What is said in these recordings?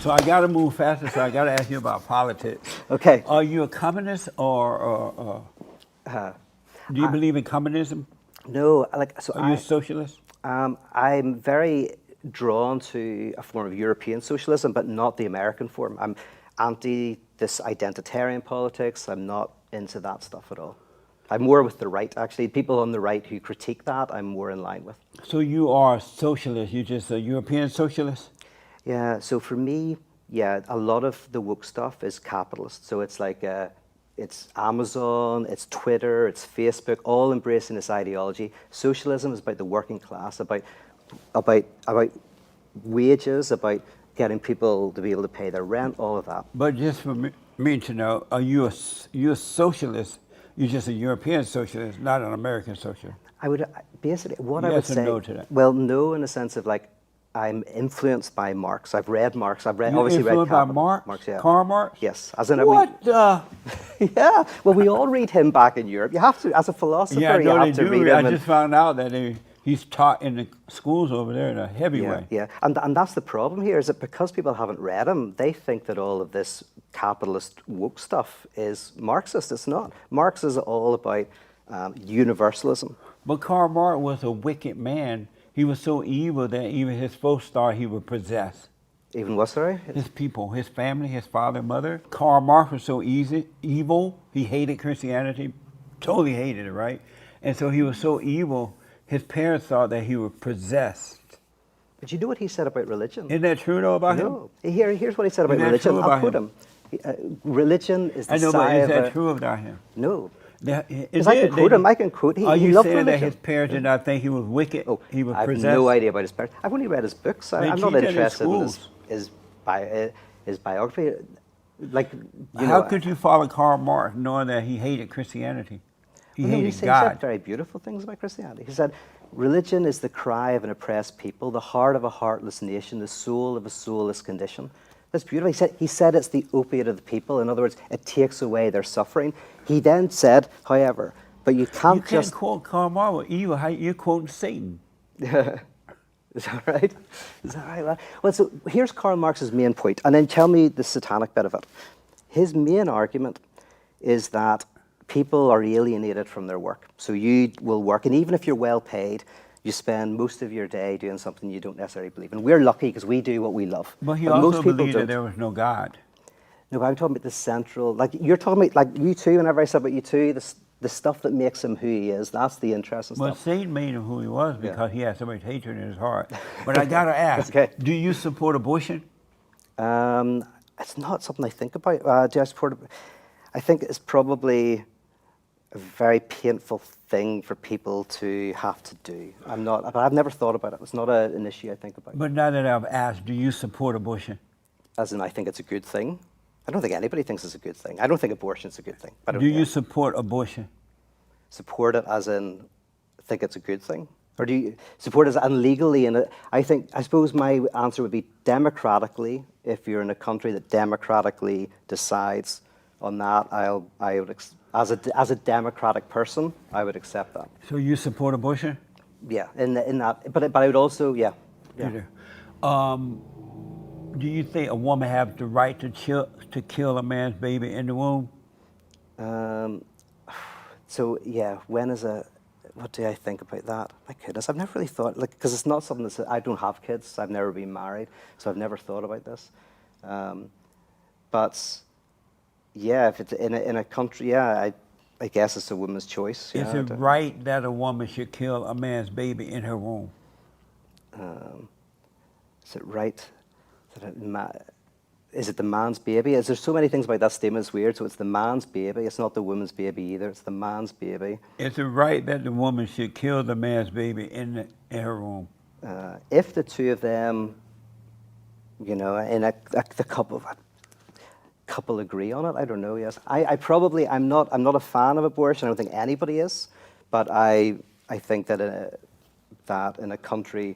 So I got to move faster, so I got to ask you about politics. Okay. Are you a communist or do you believe in communism? No, like so Are you a socialist? I'm very drawn to a form of European socialism, but not the American form. I'm anti this identitarian politics. I'm not into that stuff at all. I'm more with the right, actually. People on the right who critique that, I'm more in line with. So you are a socialist. You're just a European socialist? Yeah, so for me, yeah, a lot of the woke stuff is capitalist. So it's like, it's Amazon, it's Twitter, it's Facebook, all embracing this ideology. Socialism is about the working class, about wages, about getting people to be able to pay their rent, all of that. But just for me to know, are you you a socialist? You're just a European socialist, not an American socialist. I would basically what I Yes would or say. no to that? Well, no, in the sense of like I'm influenced by Marx. I've read Marx. I've read You're obviously read influenced by Capital. Marx? Yeah. Karl Marx? Yes, as in What the? yeah. Well, we all read him back in Europe. You have to, as a philosopher, Yeah, I you know they have to do. read him. I just found out that he's taught in the schools over there in a heavy way. Yeah, and that's the problem here, is that because people haven't read him, they think that all of this capitalist woke stuff is Marxist. It's not. Marx is all about universalism. But Karl Marx was a wicked man. He was so evil that even his folks thought he would possess. Even what, sorry? His people, his family, his father and mother. Karl Marx was so evil. He hated Christianity, totally hated it, right? And so he was so evil, his parents thought that he was possessed. But you know what he said about religion? Isn't that true though about him? No. Here's what he said about Isn't that religion. true I'll about quote him? him. Religion is the I know, but sigh is of that a... true about him? No. Because Because I can quote him. I can quote. Are He you loved saying religion. that his parents did not think he was wicked? Oh, He was I have possessed? no idea about his parents. I've only read his books. They I'm not teach that in interested in schools. his biography. Like, you How know, could you follow Karl Marx knowing that he hated Christianity? He well, no, hated he God. said very beautiful things about Christianity. He said, religion is the cry of an oppressed people, the heart of a heartless nation, the soul of a soulless condition. That's beautiful. He said it's the opiate of the people. In other words, it takes away their suffering. He then said, however, but you can't You can't just... quote Karl Marx with evil. You're quoting Satan. Is that right? Is that right? Well, so here's Karl Marx's main point, and then tell me the satanic bit of it. His main argument is that people are alienated from their work. So you will work, and even if you're well paid, you spend most of your day doing something you don't necessarily believe in. We're lucky because we do what we love. But he most also people believed that don't. there was no God. No, but I'm talking about the central, like you're talking about, like you two, whenever I said about you two, the stuff that makes him who he is, that's the interesting Well, stuff. Satan made him who he was Yeah. because he had so much hatred in his heart. But I got to ask, Okay. do you support abortion? It's not something I think about. I think it's probably a very painful thing for people to have to do. But I've never thought about it. It's not an issue I think about. But now that I've asked, do you support abortion? As in, I think it's a good thing. I don't think anybody thinks it's a good thing. I don't think abortion's a good thing. But Do you support abortion? support it as in think it's a good thing? Or do you support it as legally? And I suppose my answer would be democratically. If you're in a country that democratically decides on that, as a democratic person, I would accept that. So you support abortion? Yeah, in that. But I would also, yeah. Peter, do you think a woman has the right to kill a man's baby in the womb? So yeah, what do I think about that? My goodness, I've never really thought, because it's not something I don't have kids. I've never been married, so I've never thought about this. But yeah, if it's in a country, yeah, I guess it's a woman's choice. Is it right that a woman should kill a man's baby in her womb? Is it right that is it the man's baby? There's so many things about that statement. It's weird. So it's the man's baby. It's not the woman's baby either. It's the man's baby. Is it right that the woman should kill the man's baby in her womb? If the two of them, in the couple agree on it, I don't know. Yes, I'm not a fan of abortion. I don't think anybody is, but I think that that in a country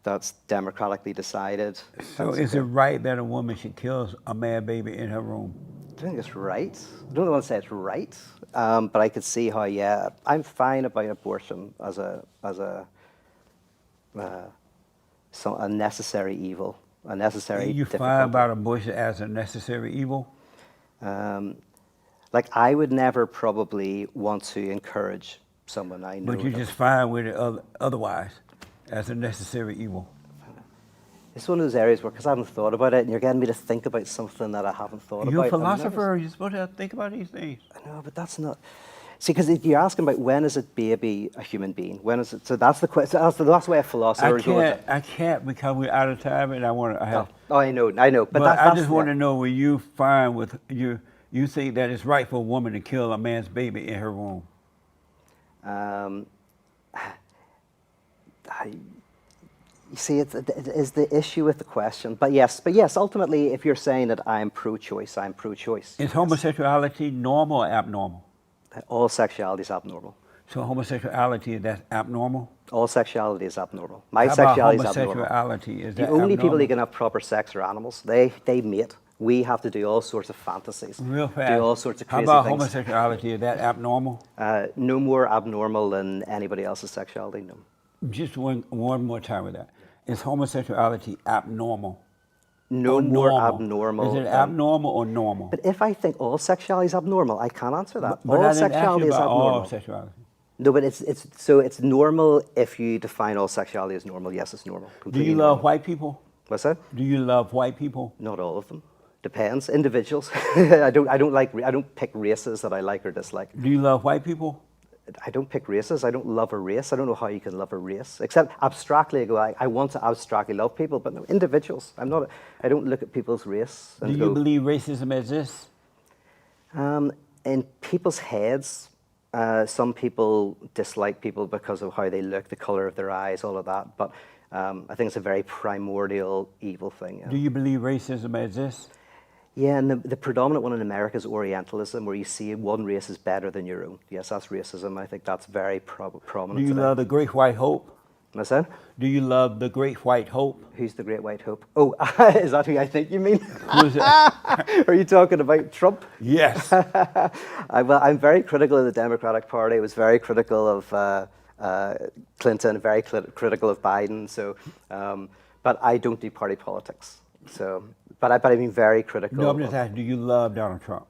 that's democratically decided. So is it right that a woman should kill a man baby in her womb? I think it's right. I don't want to say it's right, but I could see how, yeah, I'm fine about abortion as a necessary evil. a necessary, You find difficult. about abortion as a necessary evil? Like, I would never probably want to encourage someone I know. But you just fine with it otherwise, as a necessary evil. It's one of those areas where, because I haven't thought about it, and you're getting me to think about something that I haven't thought You're about. a philosopher. You're supposed to think about these things. I know, but that's not. See, because you're asking about when is it baby a human being? When is it? So that's the question. That's the way a philosopher goes with it. I can't because we're out of time, and I want to. Oh, I know. But I just want to know where you find with you. You think that it's right for a woman to kill a man's baby in her womb? You see, it is the issue with the question. But yes, ultimately, if you're saying that I'm pro-choice, I'm pro-choice. Is homosexuality normal or abnormal? All sexuality is abnormal. So homosexuality, that's abnormal? All sexuality is abnormal. My How sexuality about is abnormal. homosexuality? Is The that only people abnormal? who can have proper sex are animals. They mate. We have to do all sorts of fantasies. Real fast. Do all sorts of How crazy about things. homosexuality? Is that abnormal? No more abnormal than anybody else's sexuality, no. Just one more time with that. Is homosexuality abnormal? No Or more normal? abnormal. Is it than- abnormal or normal? But if I think all sexuality is abnormal, I can't answer that. But all I didn't ask sexuality you is about abnormal. all sexuality. No, but it's normal if you define all sexuality as normal. Yes, it's normal. Do Completely you love normal. white people? What's that? Do you love white people? Not all of them. Depends. Individuals. I don't pick races that I like or dislike. Do you love white people? I don't pick races. I don't love a race. I don't know how you can love a race. Except abstractly, I want to abstractly love people, but no, individuals. I don't look at people's race and Do go, you believe racism exists? in people's heads, some people dislike people because of how they look, the color of their eyes, all of that. But I think it's a very primordial evil thing. Yeah. Do you believe racism exists? Yeah, and the predominant one in America is Orientalism, where you see one race is better than your own. Yes, that's racism. I think that's very prominent Do you today. love the Great White Hope? What's that? Do you love the Great White Hope? Who's the Great White Hope? Oh, is that who I think you mean? Who is it? Are you talking about Trump? Yes. Well, I'm very critical of the Democratic Party. I was very critical of Clinton, very critical of Biden. So, but I don't do party politics. So, but I mean very critical. No, I'm just asking, do you love Donald Trump?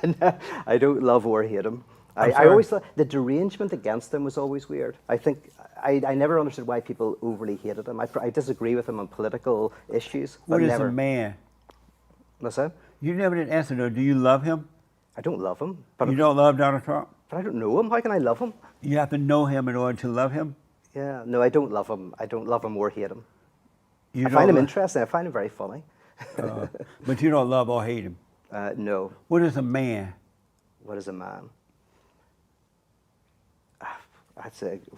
No, I don't love or hate him. I sorry. always thought the derangement against him was always weird. I think I never understood why people overly hated him. I disagree with him on political issues. But What is never. a man? What's that? You never did answer though. Do you love him? I don't love him, but You don't love Donald Trump? I don't know him. How can I love him? You have to know him in order to love him? Yeah, no, I don't love him. I don't love him or hate him. You I find him don't interesting. I find him very funny. but you don't love or hate him. No. What is a man? What is a man?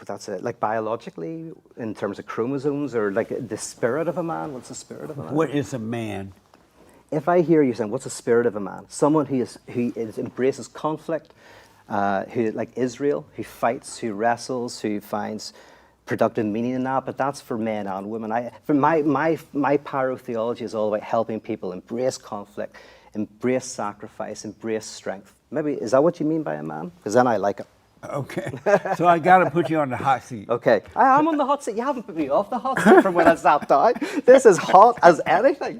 That's it. Like biologically, in terms of chromosomes, or like the spirit of a man. What's the spirit of a man? What is a man? If I hear you saying, "What's the spirit of a man?" Someone who embraces conflict, who like Israel, who fights, who wrestles, who finds productive meaning in that. But that's for men and women. For my paro theology is all about helping people embrace conflict, embrace sacrifice, embrace strength. Maybe is that what you mean by a man? Because then I like it. Okay. So I got to put you on the hot seat. Okay, I am on the hot seat. You haven't put me off the hot seat from when I sat down. This is hot as anything.